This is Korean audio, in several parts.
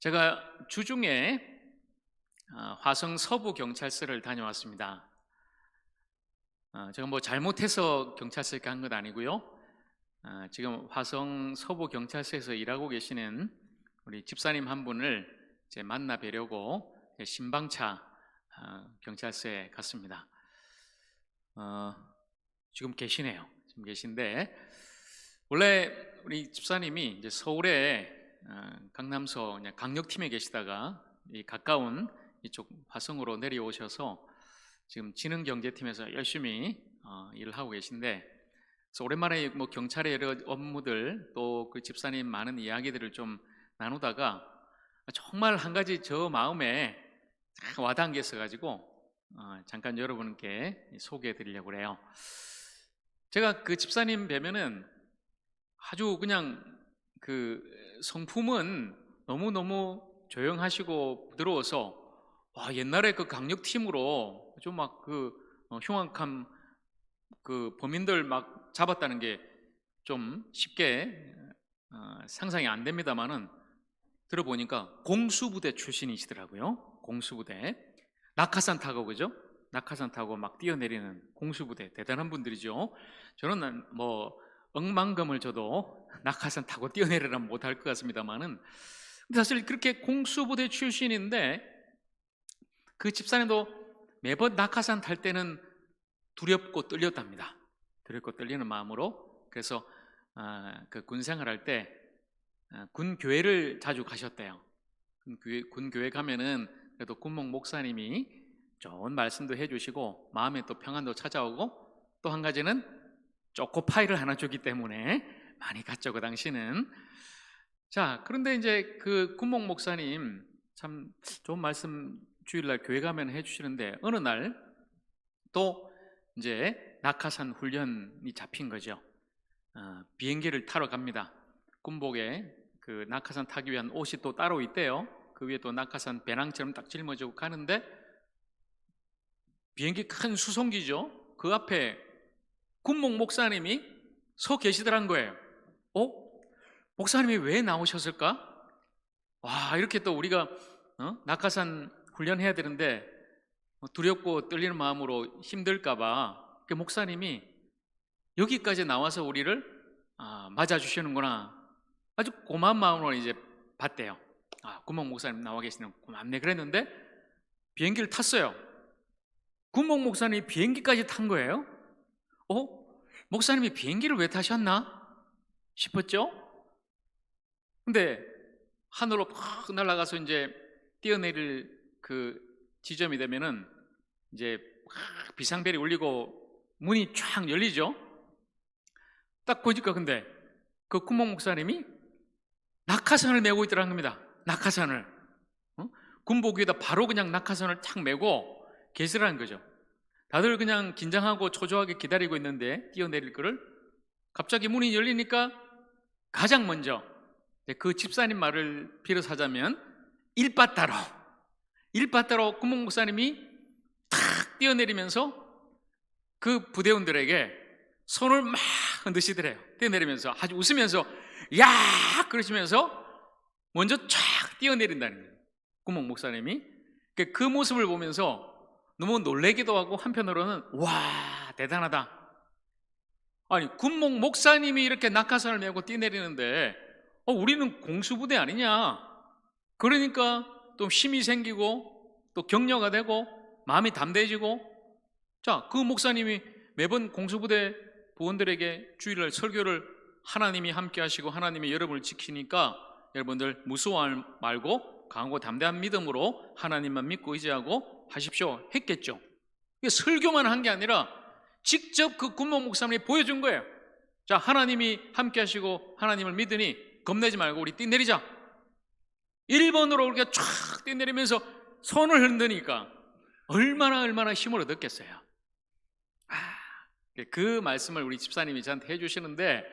제가 주중에 화성 서부 경찰서를 다녀왔습니다. 제가 뭐 잘못해서 경찰서에 간 건 아니고요. 지금 화성 서부 경찰서에서 일하고 계시는 우리 집사님 한 분을 이제 만나 뵈려고 신방차 경찰서에 갔습니다. 지금 계시네요. 지금 계신데, 원래 우리 집사님이 이제 서울에 강남서 강력팀에 계시다가 이 가까운 이쪽 화성으로 내려오셔서 지금 지능경제팀에서 열심히 일을 하고 계신데, 그래서 오랜만에 뭐 경찰의 여러 업무들 또 그 집사님 많은 이야기들을 좀 나누다가 정말 한 가지 저 마음에 와닿은 게 있어가지고 잠깐 여러분께 소개해 드리려고 그래요. 제가 그 집사님 뵈면은 아주 그냥 그 성품은 너무너무 조용하시고 부드러워서 옛날에 그 강력팀으로 좀 막 그 흉악한 그 범인들 막 잡았다는 게 좀 쉽게 상상이 안 됩니다만은 들어보니까 공수부대 출신이시더라고요. 공수부대 낙하산 타고, 그죠? 낙하산 타고 막 뛰어내리는 공수부대 대단한 분들이죠. 저는 뭐 억만금을 줘도 낙하산 타고 뛰어내리라면 못할 것 같습니다만은, 사실 그렇게 공수부대 출신인데 그 집사님도 매번 낙하산 탈 때는 두렵고 떨렸답니다. 두렵고 떨리는 마음으로. 그래서 그 군생활할 때 군교회를 자주 가셨대요. 군교회 가면은 그래도 군목 목사님이 좋은 말씀도 해주시고 마음에 또 평안도 찾아오고, 또 한 가지는 초코파이를 하나 주기 때문에 많이 갔죠, 그 당시는. 자, 그런데 이제 그 군목 목사님 참 좋은 말씀 주일날 교회 가면 해주시는데, 어느 날 또 이제 낙하산 훈련이 잡힌 거죠. 비행기를 타러 갑니다. 군복에 그 낙하산 타기 위한 옷이 또 따로 있대요. 그 위에 또 낙하산 배낭처럼 딱 짊어지고 가는데, 비행기 큰 수송기죠. 그 앞에 군목 목사님이 서 계시더란 거예요. 목사님이 왜 나오셨을까? 이렇게 또 우리가 낙하산 훈련해야 되는데 두렵고 떨리는 마음으로 힘들까봐 목사님이 여기까지 나와서 우리를 맞아주시는구나, 아주 고마운 마음으로 이제 봤대요. 군목 목사님 나와 계시는 고맙네 그랬는데, 비행기를 탔어요. 군목 목사님이 비행기까지 탄 거예요. 목사님이 비행기를 왜 타셨나 싶었죠. 근데 하늘로 팍 날아가서 이제 뛰어내릴 그 지점이 되면은 이제 비상벨이 울리고 문이 쫙 열리죠. 딱 보니까 근데 그 군목 목사님이 낙하산을 메고 있더라는 겁니다. 낙하산을 군복 위에다 바로 그냥 낙하산을 탁 메고 계시라는 거죠. 다들 그냥 긴장하고 초조하게 기다리고 있는데 뛰어내릴 거를, 갑자기 문이 열리니까 가장 먼저 그 집사님 말을 빌어서 하자면 일바따로 군목 목사님이 탁 뛰어내리면서 그 부대원들에게 손을 막 흔드시더래요. 뛰어내리면서 아주 웃으면서 야 그러시면서 먼저 쫙 뛰어내린다는 거예요. 군목 목사님이 그 모습을 보면서 너무 놀래기도 하고 한편으로는 와 대단하다. 아니 군목 목사님이 이렇게 낙하산을 메고 뛰어내리는데 우리는 공수부대 아니냐. 그러니까 또 힘이 생기고 또 격려가 되고 마음이 담대해지고, 자, 그 목사님이 매번 공수부대 부원들에게 주일날 설교를 하나님이 함께 하시고 하나님이 여러분을 지키니까 여러분들 무서워하지 말고 강하고 담대한 믿음으로 하나님만 믿고 의지하고 하십시오 했겠죠. 설교만 한 게 아니라 직접 그 군목 목사님이 보여준 거예요. 자, 하나님이 함께 하시고 하나님을 믿으니 겁내지 말고 우리 뛰내리자. 1번으로 그렇게 쫙 뛰내리면서 손을 흔드니까 얼마나 힘을 얻었겠어요. 그 말씀을 우리 집사님이 저한테 해주시는데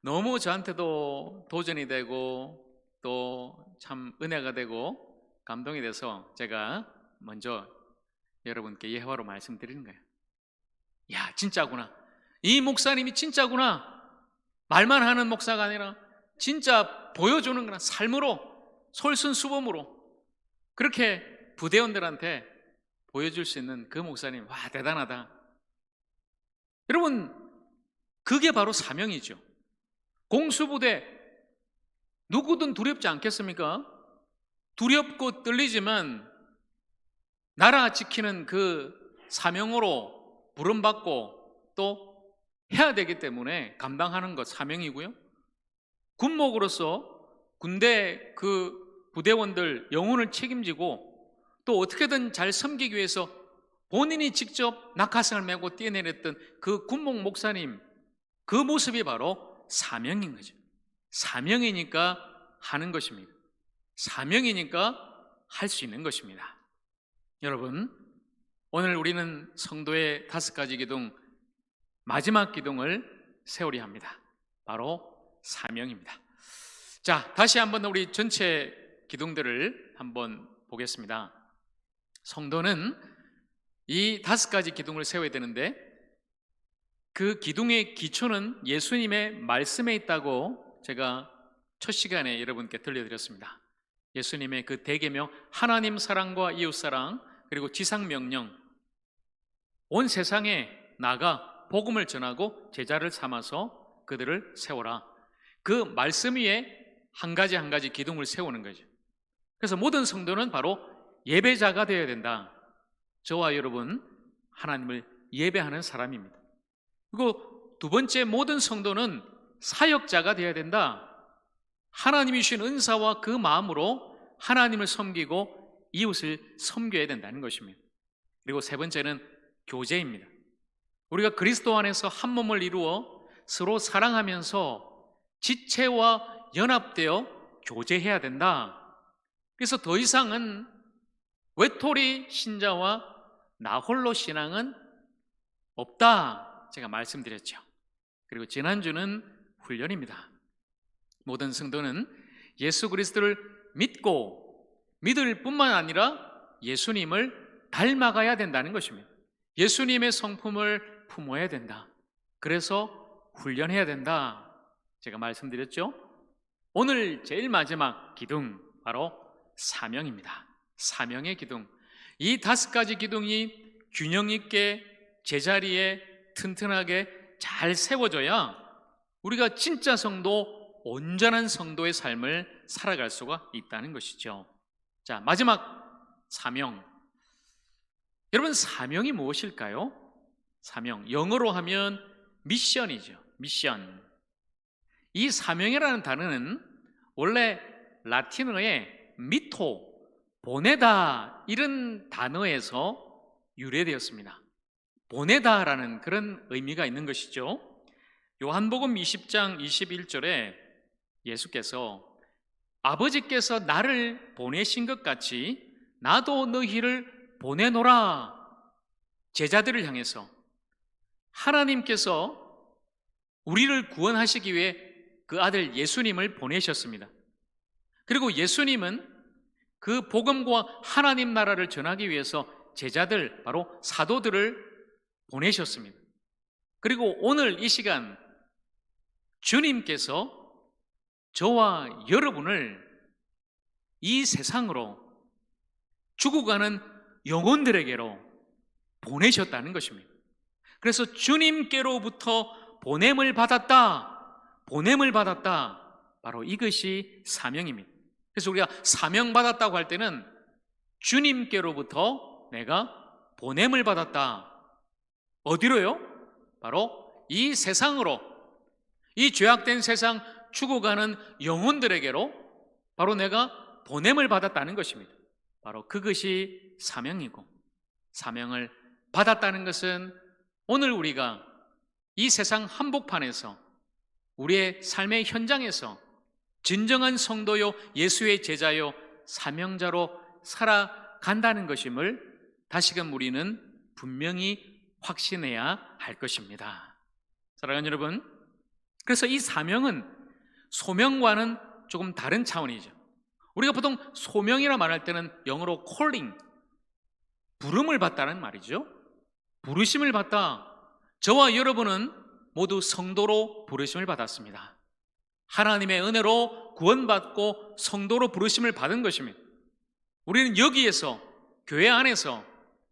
너무 저한테도 도전이 되고 또 참 은혜가 되고 감동이 돼서 제가 먼저 여러분께 예화로 말씀드리는 거예요. 야, 진짜구나. 이 목사님이 진짜구나. 말만 하는 목사가 아니라 진짜 보여주는 거나 삶으로 솔선수범으로 그렇게 부대원들한테 보여줄 수 있는 그 목사님, 와, 대단하다. 여러분, 그게 바로 사명이죠. 공수부대, 누구든 두렵지 않겠습니까? 두렵고 떨리지만 나라 지키는 그 사명으로 부름받고 또 해야 되기 때문에 감당하는 것 사명이고요. 군목으로서 군대 그 부대원들 영혼을 책임지고 또 어떻게든 잘 섬기기 위해서 본인이 직접 낙하산을 메고 뛰어내렸던 그 군목 목사님, 그 모습이 바로 사명인 거죠. 사명이니까 하는 것입니다. 사명이니까 할 수 있는 것입니다. 여러분, 오늘 우리는 성도의 5가지 기둥, 마지막 기둥을 세우려 합니다. 바로 사명입니다. 자, 다시 한번 우리 전체 기둥들을 한번 보겠습니다. 성도는 이 5가지 기둥을 세워야 되는데 그 기둥의 기초는 예수님의 말씀에 있다고 제가 첫 시간에 여러분께 들려드렸습니다. 예수님의 그 대계명, 하나님 사랑과 이웃 사랑, 그리고 지상 명령, 온 세상에 나가 복음을 전하고 제자를 삼아서 그들을 세워라. 그 말씀 위에 한 가지 한 가지 기둥을 세우는 거죠. 그래서 모든 성도는 바로 예배자가 되어야 된다. 저와 여러분, 하나님을 예배하는 사람입니다. 그리고 두 번째, 모든 성도는 사역자가 되어야 된다. 하나님이 주신 은사와 그 마음으로 하나님을 섬기고 이웃을 섬겨야 된다는 것입니다. 그리고 세 번째는 교제입니다. 우리가 그리스도 안에서 한 몸을 이루어 서로 사랑하면서 지체와 연합되어 교제해야 된다. 그래서 더 이상은 외톨이 신자와 나홀로 신앙은 없다, 제가 말씀드렸죠. 그리고 지난주는 훈련입니다. 모든 성도는 예수 그리스도를 믿고 믿을 뿐만 아니라 예수님을 닮아가야 된다는 것입니다. 예수님의 성품을 품어야 된다. 그래서 훈련해야 된다, 제가 말씀드렸죠. 오늘 제일 마지막 기둥, 바로 사명입니다. 사명의 기둥. 이 5가지 기둥이 균형 있게 제자리에 튼튼하게 잘 세워져야 우리가 진짜 성도, 온전한 성도의 삶을 살아갈 수가 있다는 것이죠. 자, 마지막 사명. 여러분, 사명이 무엇일까요? 사명, 영어로 하면 미션이죠. 미션. 이 사명이라는 단어는 원래 라틴어의 미토, 보내다, 이런 단어에서 유래되었습니다. 보내다라는 그런 의미가 있는 것이죠. 요한복음 20장 21절에 예수께서 아버지께서 나를 보내신 것 같이 나도 너희를 보내노라, 제자들을 향해서 하나님께서 우리를 구원하시기 위해 그 아들 예수님을 보내셨습니다. 그리고 예수님은 그 복음과 하나님 나라를 전하기 위해서 제자들, 바로 사도들을 보내셨습니다. 그리고 오늘 이 시간 주님께서 저와 여러분을 이 세상으로 죽어가는 영혼들에게로 보내셨다는 것입니다. 그래서 주님께로부터 보냄을 받았다, 보냄을 받았다, 바로 이것이 사명입니다. 그래서 우리가 사명 받았다고 할 때는 주님께로부터 내가 보냄을 받았다. 어디로요? 바로 이 세상으로, 이 죄악된 세상 죽어가는 영혼들에게로 바로 내가 보냄을 받았다는 것입니다. 바로 그것이 사명이고, 사명을 받았다는 것은 오늘 우리가 이 세상 한복판에서 우리의 삶의 현장에서 진정한 성도요, 예수의 제자요, 사명자로 살아간다는 것임을 다시금 우리는 분명히 확신해야 할 것입니다. 사랑하는 여러분, 그래서 이 사명은 소명과는 조금 다른 차원이죠. 우리가 보통 소명이라 말할 때는 영어로 calling, 부름을 받다는 말이죠. 부르심을 받다. 저와 여러분은 모두 성도로 부르심을 받았습니다. 하나님의 은혜로 구원받고 성도로 부르심을 받은 것입니다. 우리는 여기에서, 교회 안에서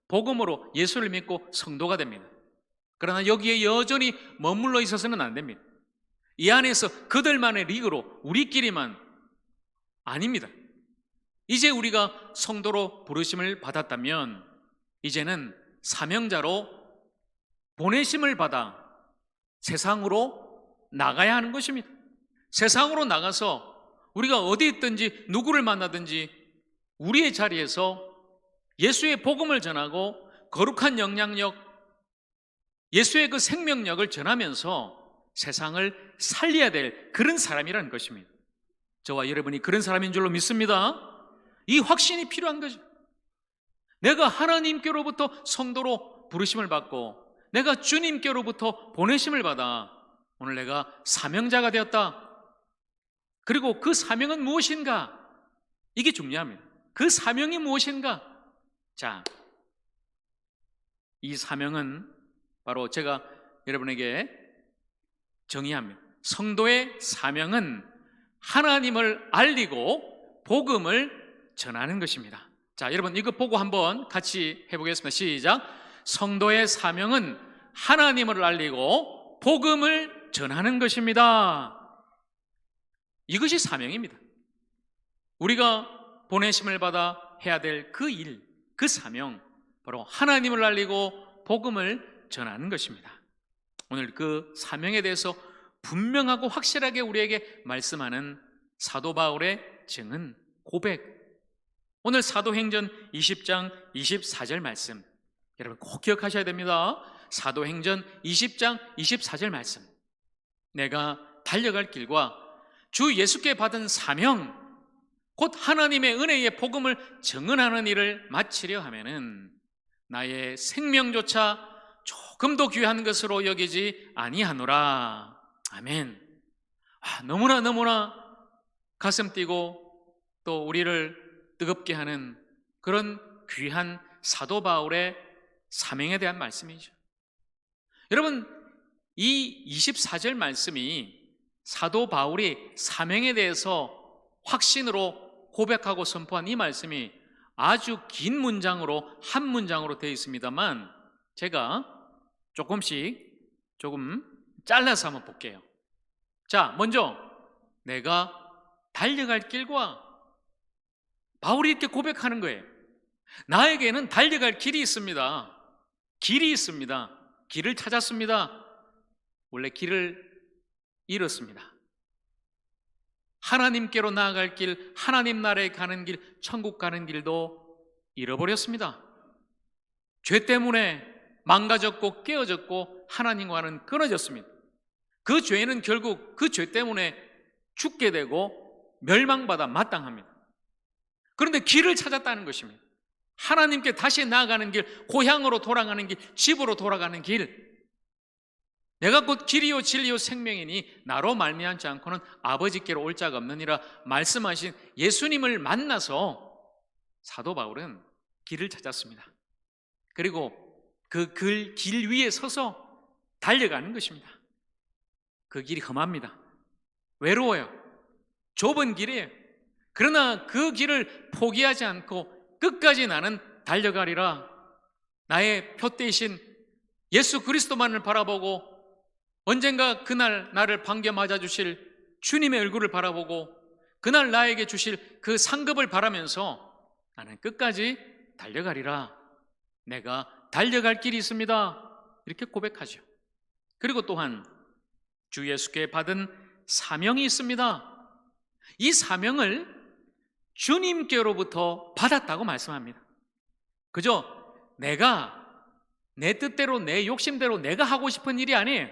복음으로 예수를 믿고 성도가 됩니다. 그러나 여기에 여전히 머물러 있어서는 안 됩니다. 이 안에서 그들만의 리그로 우리끼리만 아닙니다. 이제 우리가 성도로 부르심을 받았다면 이제는 사명자로 보내심을 받아 세상으로 나가야 하는 것입니다. 세상으로 나가서 우리가 어디 있든지 누구를 만나든지 우리의 자리에서 예수의 복음을 전하고 거룩한 영향력, 예수의 그 생명력을 전하면서 세상을 살려야 될 그런 사람이라는 것입니다. 저와 여러분이 그런 사람인 줄로 믿습니다. 이 확신이 필요한 거죠. 내가 하나님께로부터 성도로 부르심을 받고 내가 주님께로부터 보내심을 받아 오늘 내가 사명자가 되었다. 그리고 그 사명은 무엇인가? 이게 중요합니다. 그 사명이 무엇인가? 자, 이 사명은 바로 제가 여러분에게 정의합니다. 성도의 사명은 하나님을 알리고 복음을 전하는 것입니다. 자, 여러분 이거 보고 한번 같이 해보겠습니다. 시작. 성도의 사명은 하나님을 알리고 복음을 전하는 것입니다. 이것이 사명입니다. 우리가 보내심을 받아 해야 될 그 일, 그 사명, 바로 하나님을 알리고 복음을 전하는 것입니다. 오늘 그 사명에 대해서 분명하고 확실하게 우리에게 말씀하는 사도 바울의 증언, 고백. 오늘 사도행전 20장 24절 말씀, 여러분 꼭 기억하셔야 됩니다. 사도행전 20장 24절 말씀. 내가 달려갈 길과 주 예수께 받은 사명, 곧 하나님의 은혜의 복음을 증언하는 일을 마치려 하면은 나의 생명조차 조금도 귀한 것으로 여기지 아니하노라. 아멘. 너무나 가슴 뛰고 또 우리를 뜨겁게 하는 그런 귀한 사도 바울의 사명에 대한 말씀이죠. 여러분, 이 24절 말씀이 사도 바울이 사명에 대해서 확신으로 고백하고 선포한 이 말씀이 아주 긴 문장으로 한 문장으로 되어 있습니다만 제가 조금 잘라서 한번 볼게요. 자, 먼저 내가 달려갈 길과, 바울이 이렇게 고백하는 거예요. 나에게는 달려갈 길이 있습니다. 길이 있습니다. 길을 찾았습니다. 원래 길을 잃었습니다. 하나님께로 나아갈 길, 하나님 나라에 가는 길, 천국 가는 길도 잃어버렸습니다. 죄 때문에 망가졌고 깨어졌고 하나님과는 끊어졌습니다. 그 죄는 결국 그 죄 때문에 죽게 되고 멸망받아 마땅합니다. 그런데 길을 찾았다는 것입니다. 하나님께 다시 나아가는 길, 고향으로 돌아가는 길, 집으로 돌아가는 길. 내가 곧 길이요 진리요 생명이니 나로 말미암지 않고는 아버지께로 올 자가 없느니라 말씀하신 예수님을 만나서 사도 바울은 길을 찾았습니다. 그리고 그 길 위에 서서 달려가는 것입니다. 그 길이 험합니다. 외로워요. 좁은 길이에요. 그러나 그 길을 포기하지 않고 끝까지 나는 달려가리라. 나의 표대이신 예수 그리스도만을 바라보고 언젠가 그날 나를 반겨 맞아주실 주님의 얼굴을 바라보고 그날 나에게 주실 그 상급을 바라면서 나는 끝까지 달려가리라. 내가 달려갈 길이 있습니다. 이렇게 고백하죠. 그리고 또한 주 예수께 받은 사명이 있습니다. 이 사명을 주님께로부터 받았다고 말씀합니다. 그저 내가 내 뜻대로 내 욕심대로 내가 하고 싶은 일이 아니에요.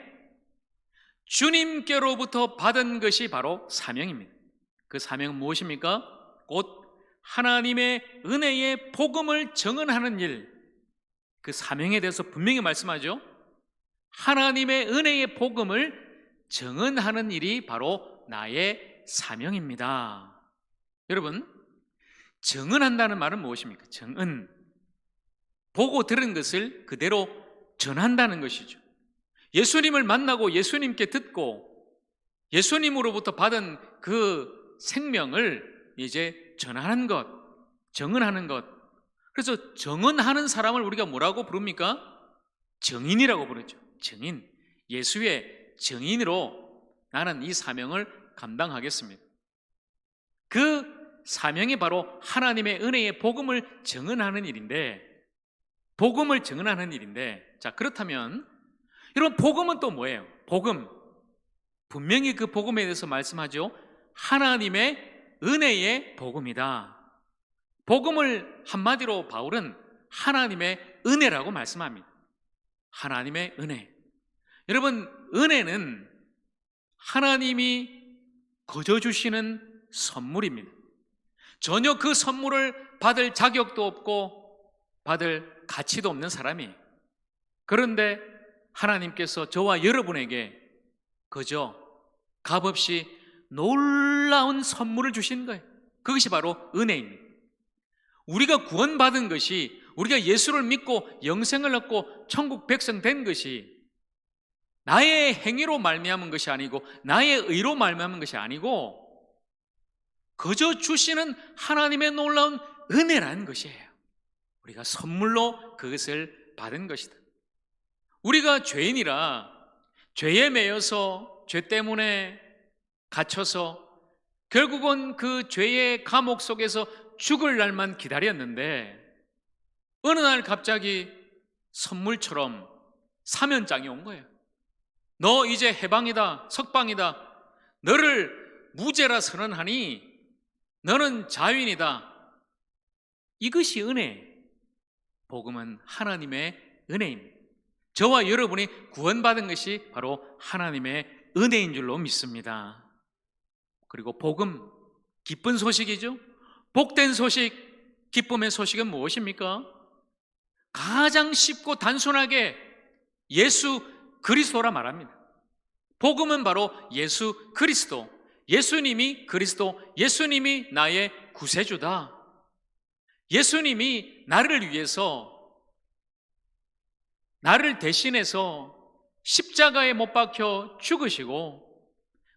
주님께로부터 받은 것이 바로 사명입니다. 그 사명은 무엇입니까? 곧 하나님의 은혜의 복음을 증언하는 일. 그 사명에 대해서 분명히 말씀하죠. 하나님의 은혜의 복음을 증언하는 일이 바로 나의 사명입니다. 여러분, 증언한다는 말은 무엇입니까? 증언. 보고 들은 것을 그대로 전한다는 것이죠. 예수님을 만나고 예수님께 듣고 예수님으로부터 받은 그 생명을 이제 전하는 것, 정언하는 것. 그래서 정언하는 사람을 우리가 뭐라고 부릅니까? 정인이라고 부르죠. 정인. 예수의 정인으로 나는 이 사명을 감당하겠습니다. 그 사명이 바로 하나님의 은혜의 복음을 정언하는 일인데, 자, 그렇다면 여러분, 복음은 또 뭐예요? 복음. 분명히 그 복음에 대해서 말씀하죠. 하나님의 은혜의 복음이다. 복음을 한마디로 바울은 하나님의 은혜라고 말씀합니다. 하나님의 은혜. 여러분, 은혜는 하나님이 거저 주시는 선물입니다. 전혀 그 선물을 받을 자격도 없고 받을 가치도 없는 사람이에요. 그런데 하나님께서 저와 여러분에게 그저 값없이 놀라운 선물을 주신 거예요. 그것이 바로 은혜입니다. 우리가 구원받은 것이, 우리가 예수를 믿고 영생을 얻고 천국 백성 된 것이 나의 행위로 말미암은 것이 아니고, 나의 의로 말미암은 것이 아니고, 그저 주시는 하나님의 놀라운 은혜라는 것이에요. 우리가 선물로 그것을 받은 것이다. 우리가 죄인이라 죄에 매여서 죄 때문에 갇혀서 결국은 그 죄의 감옥 속에서 죽을 날만 기다렸는데, 어느 날 갑자기 선물처럼 사면장이 온 거예요. 너 이제 해방이다, 석방이다. 너를 무죄라 선언하니 너는 자유인이다. 이것이 은혜. 복음은 하나님의 은혜입니다. 저와 여러분이 구원받은 것이 바로 하나님의 은혜인 줄로 믿습니다. 그리고 복음, 기쁜 소식이죠. 복된 소식, 기쁨의 소식은 무엇입니까? 가장 쉽고 단순하게 예수 그리스도라 말합니다. 복음은 바로 예수 그리스도, 예수님이 그리스도, 예수님이 나의 구세주다. 예수님이 나를 위해서, 나를 대신해서 십자가에 못 박혀 죽으시고,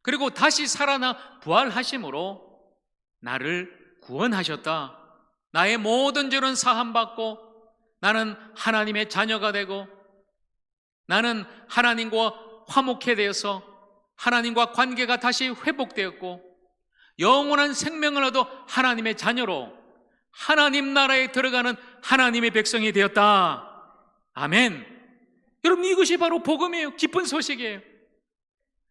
그리고 다시 살아나 부활하심으로 나를 구원하셨다. 나의 모든 죄는 사함받고 나는 하나님의 자녀가 되고, 나는 하나님과 화목해 되어서 하나님과 관계가 다시 회복되었고, 영원한 생명을 얻어 하나님의 자녀로 하나님 나라에 들어가는 하나님의 백성이 되었다. 아멘. 여러분, 이것이 바로 복음이에요. 기쁜 소식이에요.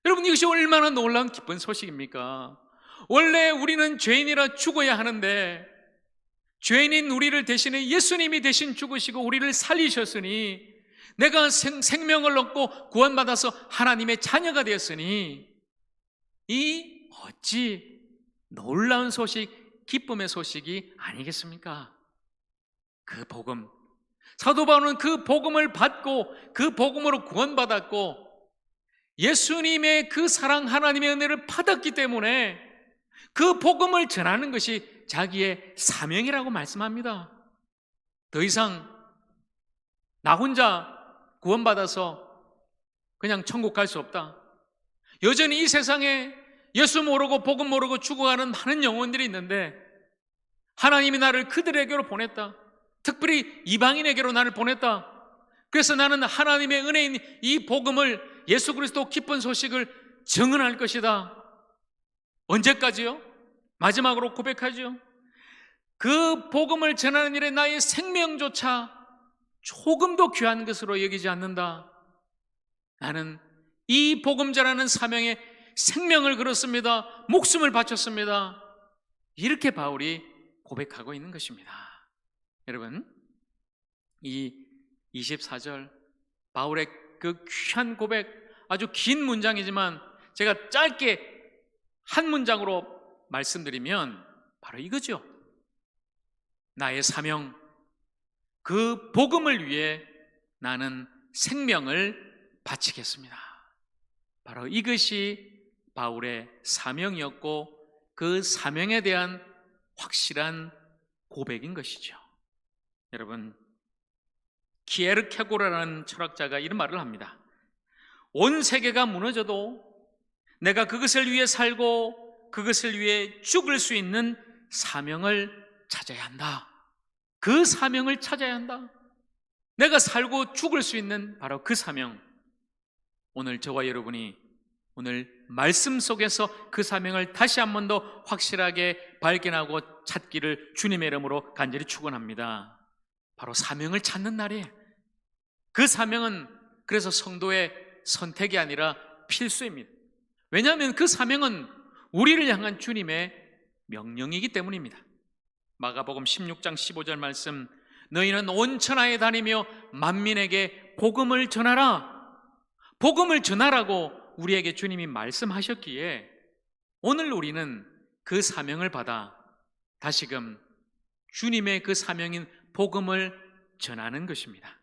여러분, 이것이 얼마나 놀라운 기쁜 소식입니까? 원래 우리는 죄인이라 죽어야 하는데, 죄인인 우리를 대신해 예수님이 대신 죽으시고 우리를 살리셨으니, 내가 생명을 얻고 구원받아서 하나님의 자녀가 되었으니, 이 어찌 놀라운 소식, 기쁨의 소식이 아니겠습니까? 그 복음, 사도 바울은 그 복음을 받고 그 복음으로 구원받았고, 예수님의 그 사랑, 하나님의 은혜를 받았기 때문에 그 복음을 전하는 것이 자기의 사명이라고 말씀합니다. 더 이상 나 혼자 구원받아서 그냥 천국 갈 수 없다. 여전히 이 세상에 예수 모르고 복음 모르고 죽어가는 많은 영혼들이 있는데, 하나님이 나를 그들에게로 보냈다. 특별히 이방인에게로 나를 보냈다. 그래서 나는 하나님의 은혜인 이 복음을, 예수 그리스도 기쁜 소식을 증언할 것이다. 언제까지요? 마지막으로 고백하죠. 그 복음을 전하는 일에 나의 생명조차 조금도 귀한 것으로 여기지 않는다. 나는 이 복음 전하는 사명에 생명을 걸었습니다. 목숨을 바쳤습니다. 이렇게 바울이 고백하고 있는 것입니다. 여러분, 이 24절 바울의 그 귀한 고백, 아주 긴 문장이지만 제가 짧게 한 문장으로 말씀드리면 바로 이거죠. 나의 사명, 그 복음을 위해 나는 생명을 바치겠습니다. 바로 이것이 바울의 사명이었고, 그 사명에 대한 확실한 고백인 것이죠. 여러분, 키에르케고르라는 철학자가 이런 말을 합니다. 온 세계가 무너져도 내가 그것을 위해 살고 그것을 위해 죽을 수 있는 사명을 찾아야 한다. 그 사명을 찾아야 한다. 내가 살고 죽을 수 있는 바로 그 사명. 오늘 저와 여러분이 오늘 말씀 속에서 그 사명을 다시 한 번 더 확실하게 발견하고 찾기를 주님의 이름으로 간절히 축원합니다. 바로 사명을 찾는 날이에요. 그 사명은 그래서 성도의 선택이 아니라 필수입니다. 왜냐하면 그 사명은 우리를 향한 주님의 명령이기 때문입니다. 마가복음 16장 15절 말씀, 너희는 온 천하에 다니며 만민에게 복음을 전하라. 복음을 전하라고 우리에게 주님이 말씀하셨기에 오늘 우리는 그 사명을 받아 다시금 주님의 그 사명인 복음을 전하는 것입니다.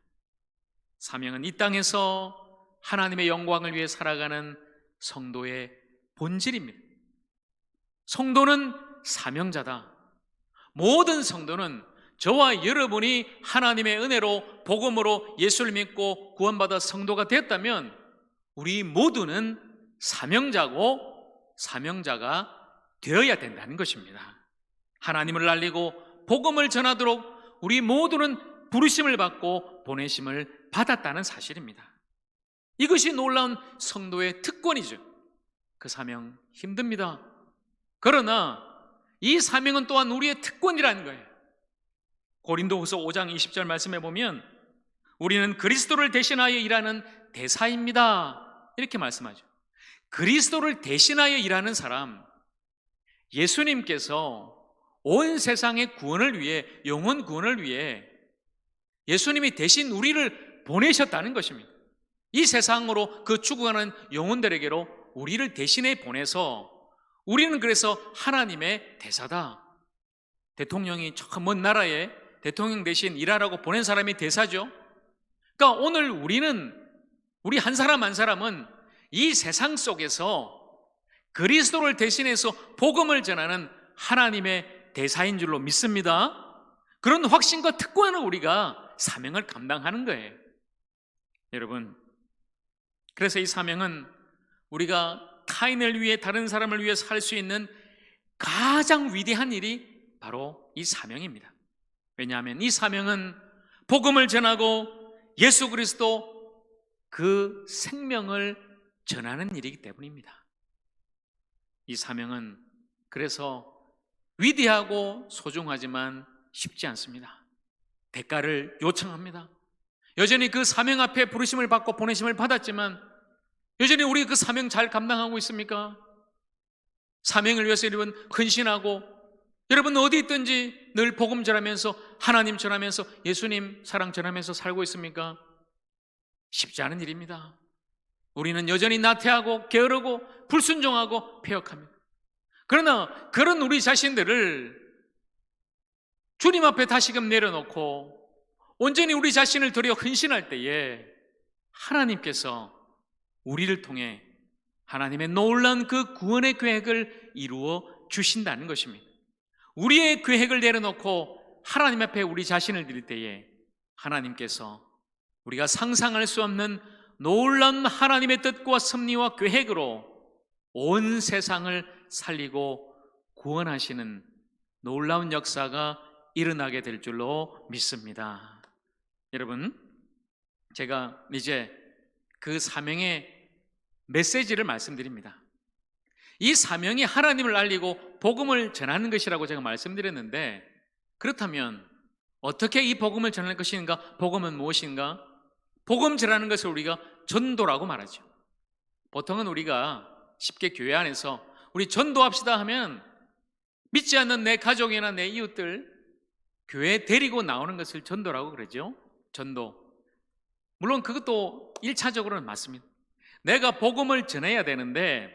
사명은 이 땅에서 하나님의 영광을 위해 살아가는 성도의 본질입니다. 성도는 사명자다. 모든 성도는 저와 여러분이 하나님의 은혜로 복음으로 예수를 믿고 구원받아 성도가 됐다면 우리 모두는 사명자가 되어야 된다는 것입니다. 하나님을 알리고 복음을 전하도록 우리 모두는 부르심을 받고 보내심을 받았다는 사실입니다. 이것이 놀라운 성도의 특권이죠. 그 사명 힘듭니다. 그러나 이 사명은 또한 우리의 특권이라는 거예요. 고린도후서 5장 20절 말씀해 보면 우리는 그리스도를 대신하여 일하는 대사입니다. 이렇게 말씀하죠. 그리스도를 대신하여 일하는 사람, 예수님께서 온 세상의 구원을 위해, 영혼 구원을 위해 예수님이 대신 우리를 보내셨다는 것입니다. 이 세상으로 그 죽어가는 영혼들에게로 우리를 대신해 보내서 우리는 그래서 하나님의 대사다. 대통령이 저 먼 나라에 대통령 대신 일하라고 보낸 사람이 대사죠. 그러니까 오늘 우리 한 사람 한 사람은 이 세상 속에서 그리스도를 대신해서 복음을 전하는 하나님의 대사인 줄로 믿습니다. 그런 확신과 특권을 우리가 사명을 감당하는 거예요. 여러분, 그래서 이 사명은 우리가 타인을 위해, 다른 사람을 위해 살 수 있는 가장 위대한 일이 바로 이 사명입니다. 왜냐하면 이 사명은 복음을 전하고 예수 그리스도 그 생명을 전하는 일이기 때문입니다. 이 사명은 그래서 위대하고 소중하지만 쉽지 않습니다. 대가를 요청합니다. 여전히 그 사명 앞에 부르심을 받고 보내심을 받았지만 여전히 우리 그 사명 잘 감당하고 있습니까? 사명을 위해서 여러분 헌신하고 여러분 어디 있든지 늘 복음 전하면서 하나님 전하면서 예수님 사랑 전하면서 살고 있습니까? 쉽지 않은 일입니다. 우리는 여전히 나태하고 게으르고 불순종하고 패역합니다. 그러나 그런 우리 자신들을 주님 앞에 다시금 내려놓고 온전히 우리 자신을 드려 헌신할 때에 하나님께서 우리를 통해 하나님의 놀라운 그 구원의 계획을 이루어 주신다는 것입니다. 우리의 계획을 내려놓고 하나님 앞에 우리 자신을 드릴 때에 하나님께서 우리가 상상할 수 없는 놀라운 하나님의 뜻과 섭리와 계획으로 온 세상을 살리고 구원하시는 놀라운 역사가 일어나게 될 줄로 믿습니다. 여러분, 제가 이제 그 사명의 메시지를 말씀드립니다. 이 사명이 하나님을 알리고 복음을 전하는 것이라고 제가 말씀드렸는데, 그렇다면 어떻게 이 복음을 전할 것인가? 복음은 무엇인가? 복음 전하는 것을 우리가 전도라고 말하죠. 보통은 우리가 쉽게 교회 안에서 우리 전도합시다 하면 믿지 않는 내 가족이나 내 이웃들 교회에 데리고 나오는 것을 전도라고 그러죠. 전도. 물론 그것도 1차적으로는 맞습니다. 내가 복음을 전해야 되는데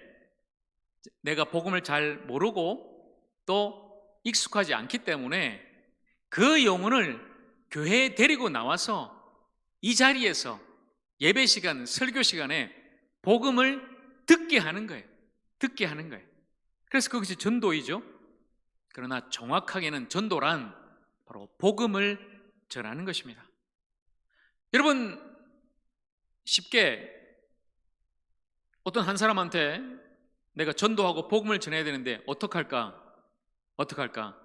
내가 복음을 잘 모르고 또 익숙하지 않기 때문에 그 영혼을 교회에 데리고 나와서 이 자리에서 예배 시간, 설교 시간에 복음을 듣게 하는 거예요. 듣게 하는 거예요. 그래서 그것이 전도이죠. 그러나 정확하게는 전도란 바로 복음을 전하는 것입니다. 여러분, 쉽게 어떤 한 사람한테 내가 전도하고 복음을 전해야 되는데 어떡할까? 어떡할까?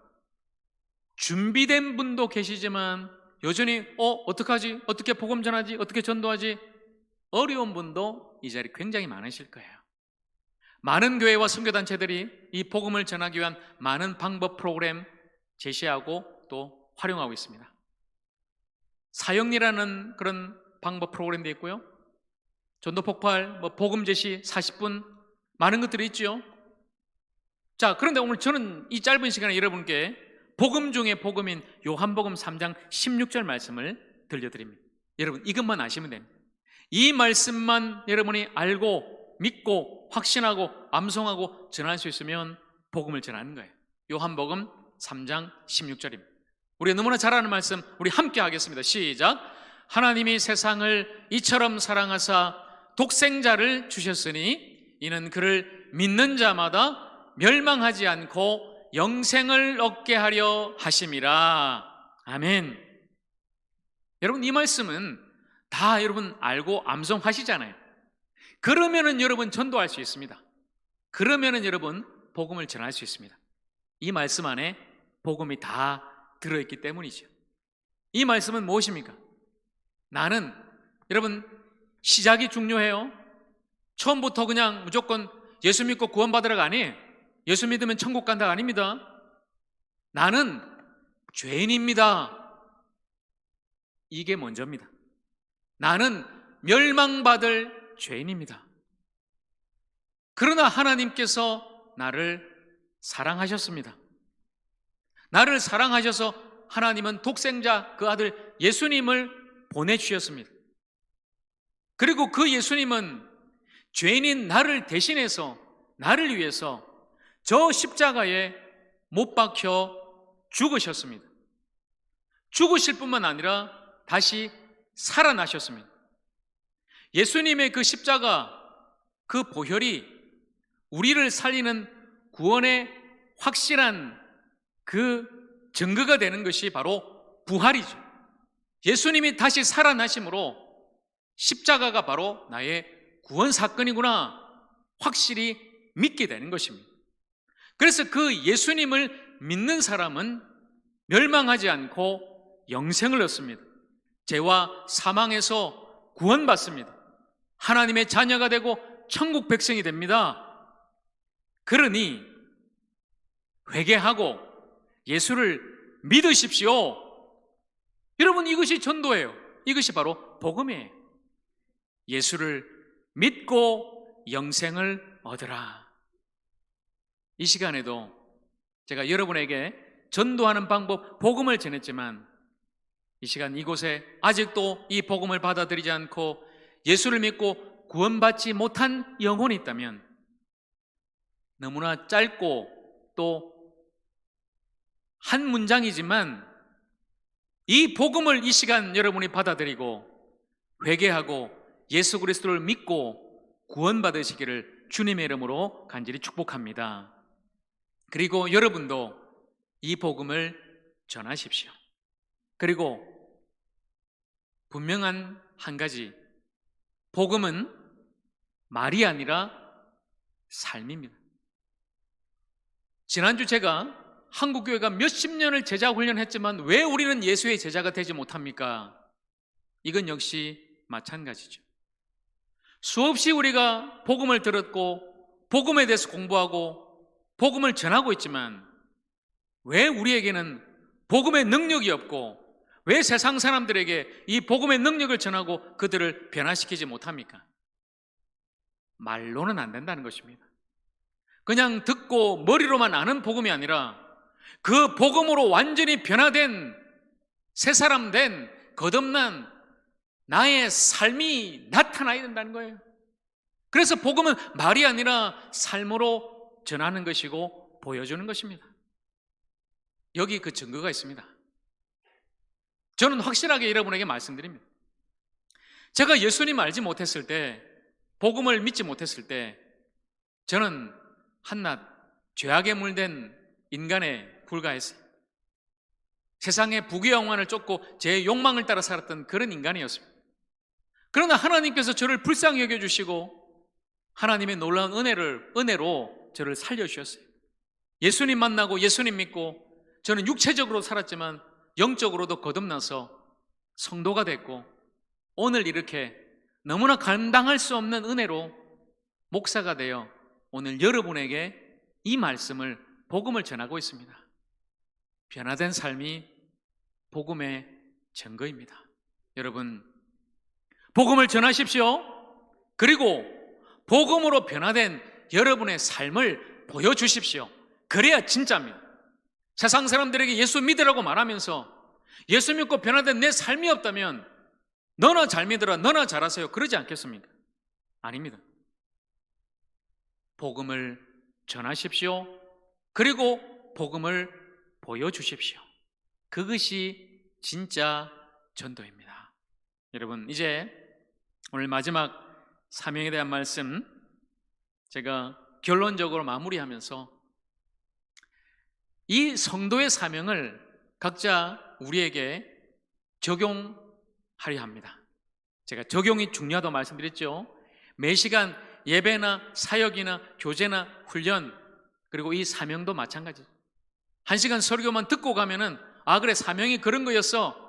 준비된 분도 계시지만 여전히 어떡하지? 어떻게 복음 전하지? 어떻게 전도하지? 어려운 분도 이 자리에 굉장히 많으실 거예요. 많은 교회와 선교단체들이 이 복음을 전하기 위한 많은 방법 프로그램 제시하고 또 활용하고 있습니다. 사형리라는 그런 방법 프로그램도 있고요. 전도 폭발, 복음 제시 40분 많은 것들이 있죠. 자, 그런데 오늘 저는 이 짧은 시간에 여러분께 복음 중에 복음인 요한복음 3장 16절 말씀을 들려드립니다. 여러분 이것만 아시면 됩니다. 이 말씀만 여러분이 알고 믿고 확신하고 암송하고 전할 수 있으면 복음을 전하는 거예요. 요한복음 3장 16절입니다. 우리가 너무나 잘 아는 말씀 우리 함께 하겠습니다. 시작. 하나님이 세상을 이처럼 사랑하사 독생자를 주셨으니 이는 그를 믿는 자마다 멸망하지 않고 영생을 얻게 하려 하심이라. 아멘. 여러분 이 말씀은 다 여러분 알고 암송하시잖아요. 그러면은 여러분 전도할 수 있습니다. 그러면은 여러분 복음을 전할 수 있습니다. 이 말씀 안에 복음이 다 들어있기 때문이죠. 이 말씀은 무엇입니까? 나는 여러분 시작이 중요해요. 처음부터 그냥 무조건 예수 믿고 구원받으라가 아니에요. 예수 믿으면 천국 간다가 아닙니다. 나는 죄인입니다. 이게 먼저입니다. 나는 멸망받을 죄인입니다. 그러나 하나님께서 나를 사랑하셨습니다. 나를 사랑하셔서 하나님은 독생자 그 아들 예수님을 보내주셨습니다. 그리고 그 예수님은 죄인인 나를 대신해서 나를 위해서 저 십자가에 못 박혀 죽으셨습니다. 죽으실 뿐만 아니라 다시 살아나셨습니다. 예수님의 그 십자가, 그 보혈이 우리를 살리는 구원의 확실한 그 증거가 되는 것이 바로 부활이죠. 예수님이 다시 살아나심으로 십자가가 바로 나의 구원 사건이구나 확실히 믿게 되는 것입니다. 그래서 그 예수님을 믿는 사람은 멸망하지 않고 영생을 얻습니다. 죄와 사망에서 구원받습니다. 하나님의 자녀가 되고 천국 백성이 됩니다. 그러니 회개하고 예수를 믿으십시오. 여러분 이것이 전도예요. 이것이 바로 복음이에요. 예수를 믿고 영생을 얻으라. 이 시간에도 제가 여러분에게 전도하는 방법, 복음을 전했지만 이 시간 이곳에 아직도 이 복음을 받아들이지 않고 예수를 믿고 구원받지 못한 영혼이 있다면 너무나 짧고 또 한 문장이지만 이 복음을 이 시간 여러분이 받아들이고 회개하고 예수 그리스도를 믿고 구원받으시기를 주님의 이름으로 간절히 축복합니다. 그리고 여러분도 이 복음을 전하십시오. 그리고 분명한 한 가지, 복음은 말이 아니라 삶입니다. 지난주 제가 한국교회가 몇십 년을 제자 훈련했지만 왜 우리는 예수의 제자가 되지 못합니까? 이건 역시 마찬가지죠. 수없이 우리가 복음을 들었고 복음에 대해서 공부하고 복음을 전하고 있지만 왜 우리에게는 복음의 능력이 없고 왜 세상 사람들에게 이 복음의 능력을 전하고 그들을 변화시키지 못합니까? 말로는 안 된다는 것입니다. 그냥 듣고 머리로만 아는 복음이 아니라 그 복음으로 완전히 변화된 새 사람 된 거듭난 나의 삶이 나타나야 된다는 거예요. 그래서 복음은 말이 아니라 삶으로 전하는 것이고 보여주는 것입니다. 여기 그 증거가 있습니다. 저는 확실하게 여러분에게 말씀드립니다. 제가 예수님 알지 못했을 때, 복음을 믿지 못했을 때 저는 한낱 죄악에 물든 인간에 불과했어요. 세상의 부귀 영화를 쫓고 제 욕망을 따라 살았던 그런 인간이었습니다. 그러나 하나님께서 저를 불쌍히 여겨주시고 하나님의 놀라운 은혜로 저를 살려주셨어요. 예수님 만나고 예수님 믿고 저는 육체적으로 살았지만 영적으로도 거듭나서 성도가 됐고, 오늘 이렇게 너무나 감당할 수 없는 은혜로 목사가 되어 오늘 여러분에게 이 말씀을, 복음을 전하고 있습니다. 변화된 삶이 복음의 증거입니다. 여러분, 복음을 전하십시오. 그리고 복음으로 변화된 여러분의 삶을 보여주십시오. 그래야 진짜입니다. 세상 사람들에게 예수 믿으라고 말하면서 예수 믿고 변화된 내 삶이 없다면 너나 잘 믿어라, 너나 잘하세요, 그러지 않겠습니까? 아닙니다. 복음을 전하십시오. 그리고 복음을 보여주십시오. 그것이 진짜 전도입니다. 여러분, 이제 오늘 마지막 사명에 대한 말씀 제가 결론적으로 마무리하면서 이 성도의 사명을 각자 우리에게 적용하려 합니다. 제가 적용이 중요하다고 말씀드렸죠. 매 시간 예배나 사역이나 교제나 훈련, 그리고 이 사명도 마찬가지죠. 1시간 설교만 듣고 가면은 아 그래 사명이 그런 거였어,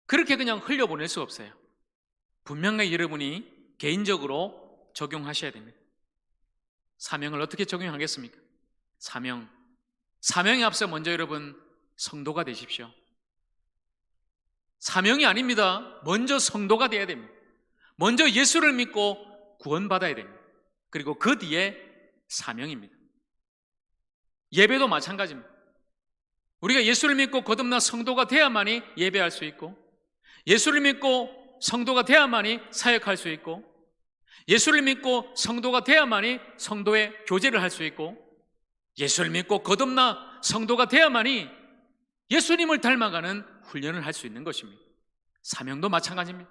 그렇게 그냥 흘려보낼 수 없어요. 분명히 여러분이 개인적으로 적용하셔야 됩니다. 사명을 어떻게 적용하겠습니까? 사명에 앞서 먼저 여러분 성도가 되십시오. 사명이 아닙니다. 먼저 성도가 되어야 됩니다. 먼저 예수를 믿고 구원받아야 됩니다. 그리고 그 뒤에 사명입니다. 예배도 마찬가지입니다. 우리가 예수를 믿고 거듭나 성도가 돼야만이 예배할 수 있고, 예수를 믿고 성도가 돼야만이 사역할 수 있고, 예수를 믿고 성도가 돼야만이 성도의 교제를 할 수 있고, 예수를 믿고 거듭나 성도가 돼야만이 예수님을 닮아가는 훈련을 할 수 있는 것입니다. 사명도 마찬가지입니다.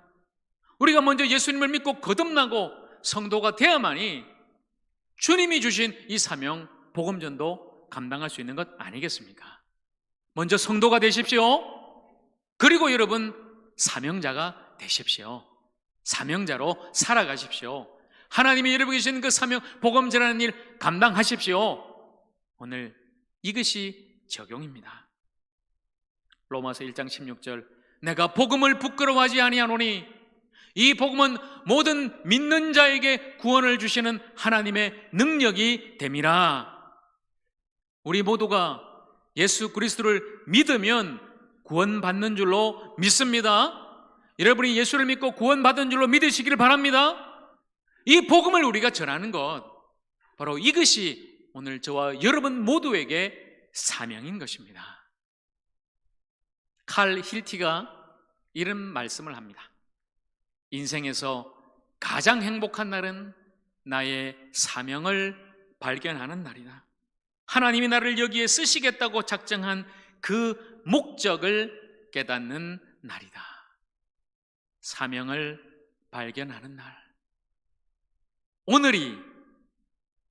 우리가 먼저 예수님을 믿고 거듭나고 성도가 돼야만이 주님이 주신 이 사명, 복음전도 감당할 수 있는 것 아니겠습니까? 먼저 성도가 되십시오. 그리고 여러분 사명자가 되십시오. 사명자로 살아가십시오. 하나님이 여러분이 주신 그 사명, 복음 전하는 일 감당하십시오. 오늘 이것이 적용입니다. 로마서 1장 16절, 내가 복음을 부끄러워하지 아니하노니 이 복음은 모든 믿는 자에게 구원을 주시는 하나님의 능력이 됨이라. 우리 모두가 예수 그리스도를 믿으면 구원받는 줄로 믿습니다. 여러분이 예수를 믿고 구원받은 줄로 믿으시기를 바랍니다. 이 복음을 우리가 전하는 것, 바로 이것이 오늘 저와 여러분 모두에게 사명인 것입니다. 칼 힐티가 이런 말씀을 합니다. 인생에서 가장 행복한 날은 나의 사명을 발견하는 날이다. 하나님이 나를 여기에 쓰시겠다고 작정한 그 목적을 깨닫는 날이다. 사명을 발견하는 날. 오늘이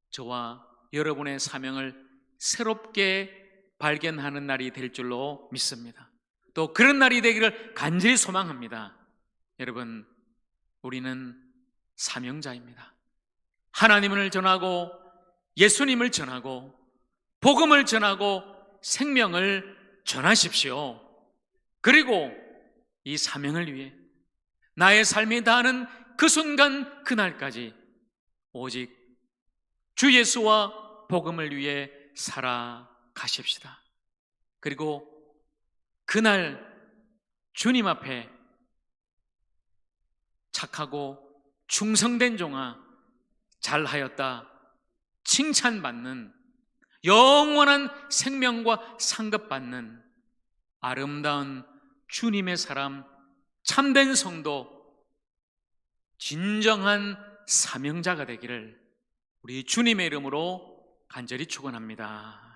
저와 여러분의 사명을 새롭게 발견하는 날이 될 줄로 믿습니다. 또 그런 날이 되기를 간절히 소망합니다. 여러분, 우리는 사명자입니다. 하나님을 전하고 예수님을 전하고 복음을 전하고 생명을 전하십시오. 그리고 이 사명을 위해 나의 삶이 다하는 그 순간 그날까지 오직 주 예수와 복음을 위해 살아가십시다. 그리고 그날 주님 앞에 착하고 충성된 종아 잘하였다 칭찬받는, 영원한 생명과 상급받는 아름다운 주님의 사람, 참된 성도, 진정한 사명자가 되기를 우리 주님의 이름으로 간절히 축원합니다.